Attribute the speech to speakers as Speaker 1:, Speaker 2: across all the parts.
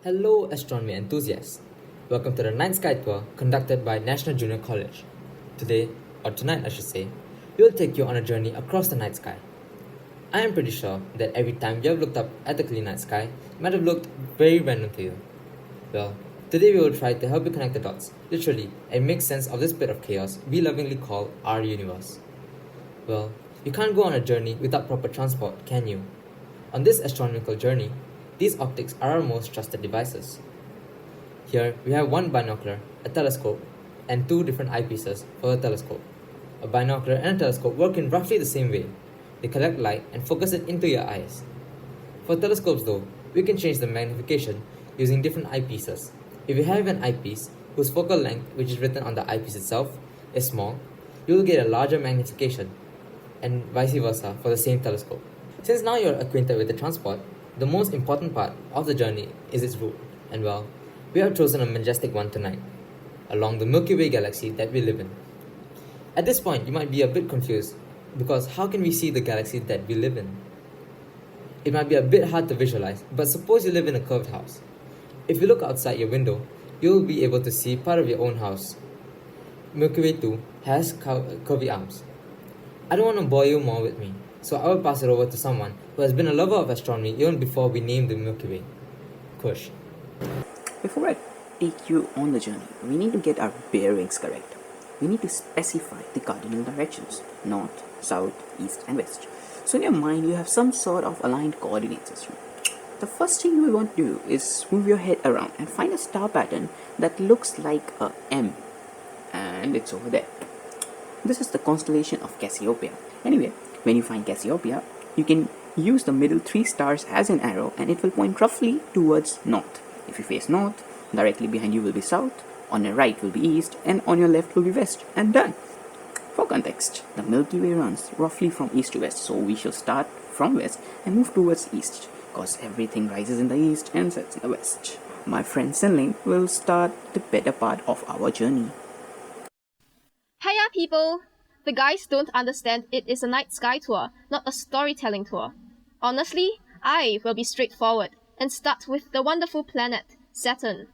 Speaker 1: Hello astronomy enthusiasts. Welcome to the Night Sky Tour conducted by National Junior College. Today, or tonight I should say, we will take you on a journey across the night sky. I am pretty sure that every time you have looked up at the clear night sky, it might have looked very random to you. Well, today we will try to help you connect the dots, literally, and make sense of this bit of chaos we lovingly call our universe. Well, you can't go on a journey without proper transport, can you? On this astronomical journey, these optics are our most trusted devices. Here we have one binocular, a telescope, and two different eyepieces for a telescope. A binocular and a telescope work in roughly the same way. They collect light and focus it into your eyes. For telescopes though, we can change the magnification using different eyepieces. If you have an eyepiece whose focal length, which is written on the eyepiece itself, is small, you will get a larger magnification, and vice versa for the same telescope. Since now you're acquainted with the transport, the most important part of the journey is its route, and well, we have chosen a majestic one tonight, along the Milky Way galaxy that we live in. At this point, you might be a bit confused, because how can we see the galaxy that we live in? It might be a bit hard to visualize, but suppose you live in a curved house. If you look outside your window, you'll be able to see part of your own house. Milky Way 2 has curvy arms. I don't want to bore you more with me, so I will pass it over to someone who has been a lover of astronomy even before we named the Milky Way. Kush.
Speaker 2: Before I take you on the journey, we need to get our bearings correct. We need to specify the cardinal directions: north, south, east and west. So in your mind you have some sort of aligned coordinate system. The first thing you will want to do is move your head around and find a star pattern that looks like a M, and it's over there. This is the constellation of Cassiopeia. Anyway, when you find Cassiopeia, you can use the middle three stars as an arrow and it will point roughly towards north. If you face north, directly behind you will be south, on your right will be east, and on your left will be west, and done. For context, the Milky Way runs roughly from east to west, so we shall start from west and move towards east, because everything rises in the east and sets in the west. My friend Sinling will start the better part of our journey.
Speaker 3: Hiya people! The guys don't understand it is a night sky tour, not a storytelling tour. Honestly, I will be straightforward and start with the wonderful planet, Saturn.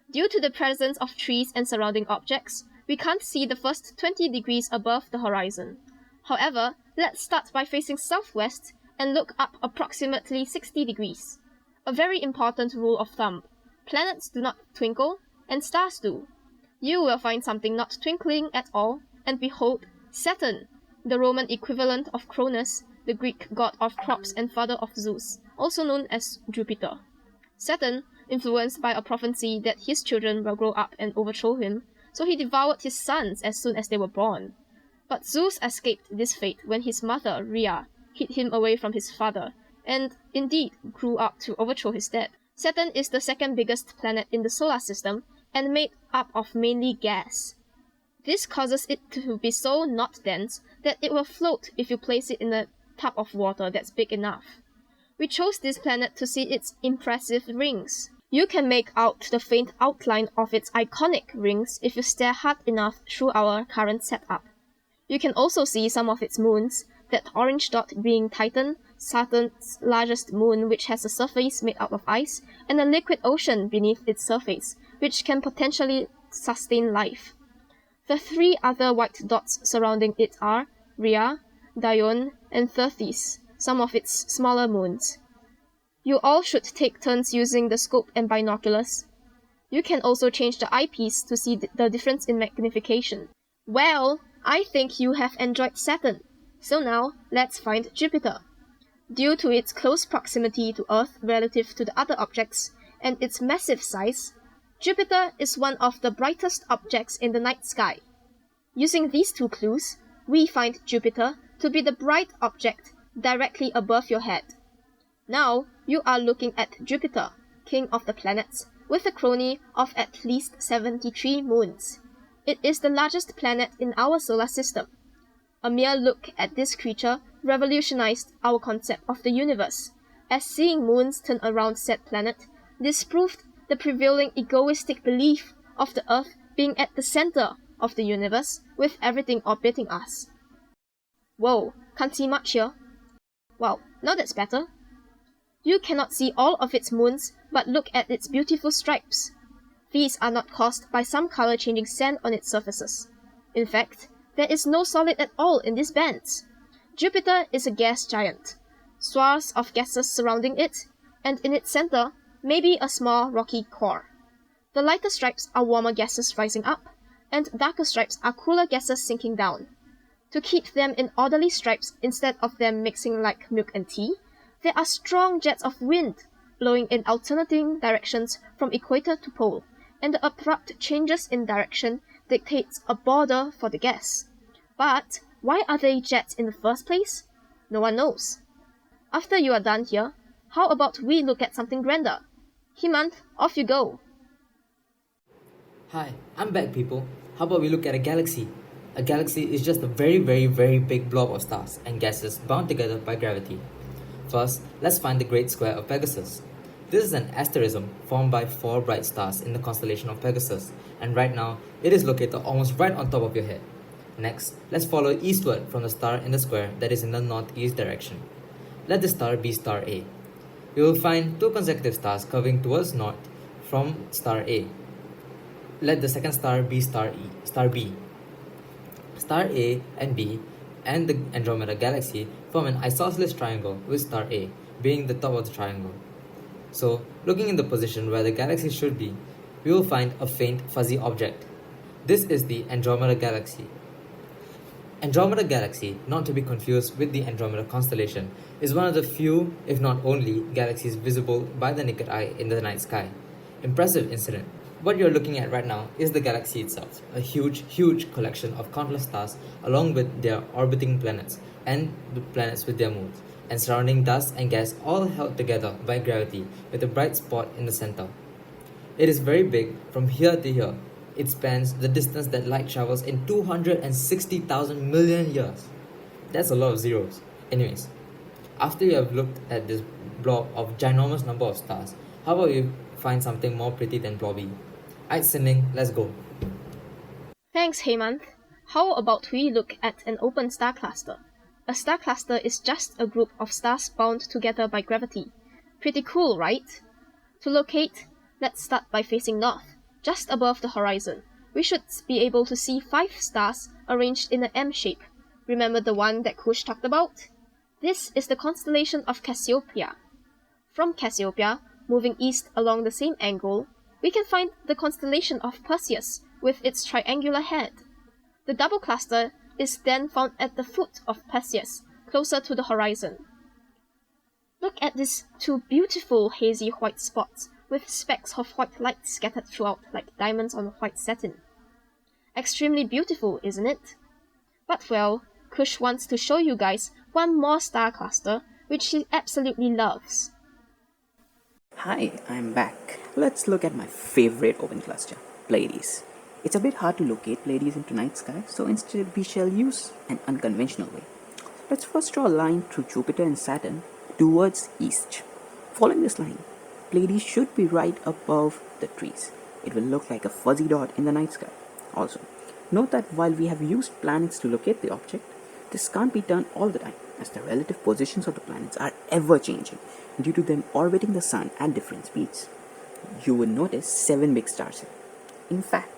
Speaker 3: Due to the presence of trees and surrounding objects, we can't see the first 20 degrees above the horizon. However, let's start by facing southwest and look up approximately 60 degrees. A very important rule of thumb: planets do not twinkle, and stars do. You will find something not twinkling at all, and behold, Saturn, the Roman equivalent of Cronus, the Greek god of crops and father of Zeus, also known as Jupiter. Saturn, influenced by a prophecy that his children will grow up and overthrow him, so he devoured his sons as soon as they were born. But Zeus escaped this fate when his mother, Rhea, hid him away from his father, and indeed grew up to overthrow his dad. Saturn is the second biggest planet in the solar system and made up of mainly gas. This causes it to be so not dense that it will float if you place it in a tub of water that's big enough. We chose this planet to see its impressive rings. You can make out the faint outline of its iconic rings if you stare hard enough through our current setup. You can also see some of its moons, that orange dot being Titan, Saturn's largest moon, which has a surface made out of ice, and a liquid ocean beneath its surface, which can potentially sustain life. The three other white dots surrounding it are Rhea, Dione, and Tethys, some of its smaller moons. You all should take turns using the scope and binoculars. You can also change the eyepiece to see the difference in magnification. Well, I think you have enjoyed Saturn. So now, let's find Jupiter. Due to its close proximity to Earth relative to the other objects, and its massive size, Jupiter is one of the brightest objects in the night sky. Using these two clues, we find Jupiter to be the bright object directly above your head. Now, you are looking at Jupiter, king of the planets, with a crony of at least 73 moons. It is the largest planet in our solar system. A mere look at this creature revolutionized our concept of the universe, as seeing moons turn around said planet disproved the prevailing egoistic belief of the Earth being at the center of the universe with everything orbiting us. Whoa, can't see much here. Wow, now that's better. You cannot see all of its moons, but look at its beautiful stripes. These are not caused by some color-changing sand on its surfaces. In fact, there is no solid at all in these bands. Jupiter is a gas giant, swaths of gases surrounding it, and in its center, maybe a small rocky core. The lighter stripes are warmer gases rising up, and darker stripes are cooler gases sinking down. To keep them in orderly stripes instead of them mixing like milk and tea, there are strong jets of wind blowing in alternating directions from equator to pole, and the abrupt changes in direction dictates a border for the gas. But why are they jets in the first place? No one knows. After you are done here, how about we look at something grander? Hemant, off you go.
Speaker 1: Hi, I'm back, people. How about we look at a galaxy? A galaxy is just a very, very, very big blob of stars and gases bound together by gravity. First, let's find the Great Square of Pegasus. This is an asterism formed by 4 bright stars in the constellation of Pegasus, and right now, it is located almost right on top of your head. Next, let's follow eastward from the star in the square that is in the northeast direction. Let the star be star A. You will find 2 consecutive stars curving towards north from star A. Let the second star be star B. Star A and B and the Andromeda Galaxy form an isosceles triangle with star A being the top of the triangle. So, looking in the position where the galaxy should be, we will find a faint fuzzy object. This is the Andromeda Galaxy. Andromeda Galaxy, not to be confused with the Andromeda constellation, is one of the few, if not only, galaxies visible by the naked eye in the night sky. Impressive incident. What you're looking at right now is the galaxy itself, a huge, huge collection of countless stars along with their orbiting planets and the planets with their moons, and surrounding dust and gas all held together by gravity with a bright spot in the center. It is very big from here to here. It spans the distance that light travels in 260,000 million years. That's a lot of zeros. Anyways, after you have looked at this blob of ginormous number of stars, how about you find something more pretty than blobby? Alright, Sinning, let's go.
Speaker 3: Thanks, Hemant. How about we look at an open star cluster? A star cluster is just a group of stars bound together by gravity. Pretty cool, right? To locate, let's start by facing north, just above the horizon. We should be able to see 5 stars arranged in an M shape. Remember the one that Kush talked about? This is the constellation of Cassiopeia. From Cassiopeia, moving east along the same angle, we can find the constellation of Perseus with its triangular head. The double cluster is then found at the foot of Perseus, closer to the horizon. Look at these 2 beautiful hazy white spots with specks of white light scattered throughout like diamonds on white satin. Extremely beautiful, isn't it? But well, Kush wants to show you guys one more star cluster which he absolutely loves.
Speaker 2: Hi, I'm back. Let's look at my favorite open cluster, Pleiades. It's a bit hard to locate Pleiades into night sky, so instead we shall use an unconventional way. Let's first draw a line through Jupiter and Saturn towards east. Following this line, Pleiades should be right above the trees. It will look like a fuzzy dot in the night sky. Also, note that while we have used planets to locate the object, this can't be done all the time, as the relative positions of the planets are ever changing due to them orbiting the sun at different speeds. You will notice 7 big stars here. In fact,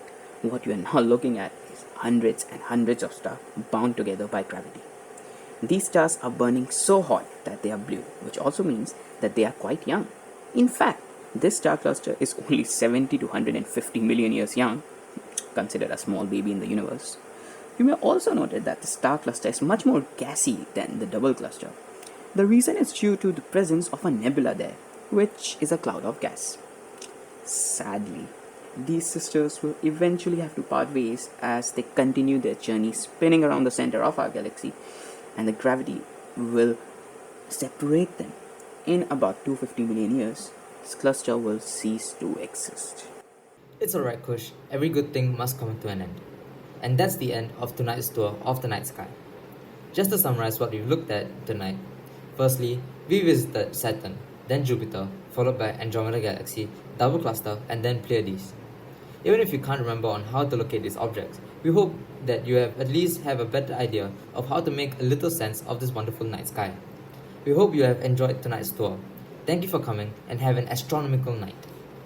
Speaker 2: what you are now looking at is hundreds and hundreds of stars bound together by gravity. These stars are burning so hot that they are blue, which also means that they are quite young. In fact, this star cluster is only 70 to 150 million years young, considered a small baby in the universe. You may also notice that the star cluster is much more gassy than the double cluster. The reason is due to the presence of a nebula there, which is a cloud of gas. Sadly, these sisters will eventually have to part ways as they continue their journey spinning around the center of our galaxy, and the gravity will separate them. In about 250 million years, this cluster will cease to exist.
Speaker 1: It's alright, Kush. Every good thing must come to an end. And that's the end of tonight's tour of the night sky. Just to summarize what we've looked at tonight, firstly, we visited Saturn, then Jupiter, followed by Andromeda Galaxy, double cluster, and then Pleiades. Even if you can't remember on how to locate these objects, we hope that you have at least have a better idea of how to make a little sense of this wonderful night sky. We hope you have enjoyed tonight's tour. Thank you for coming and have an astronomical night.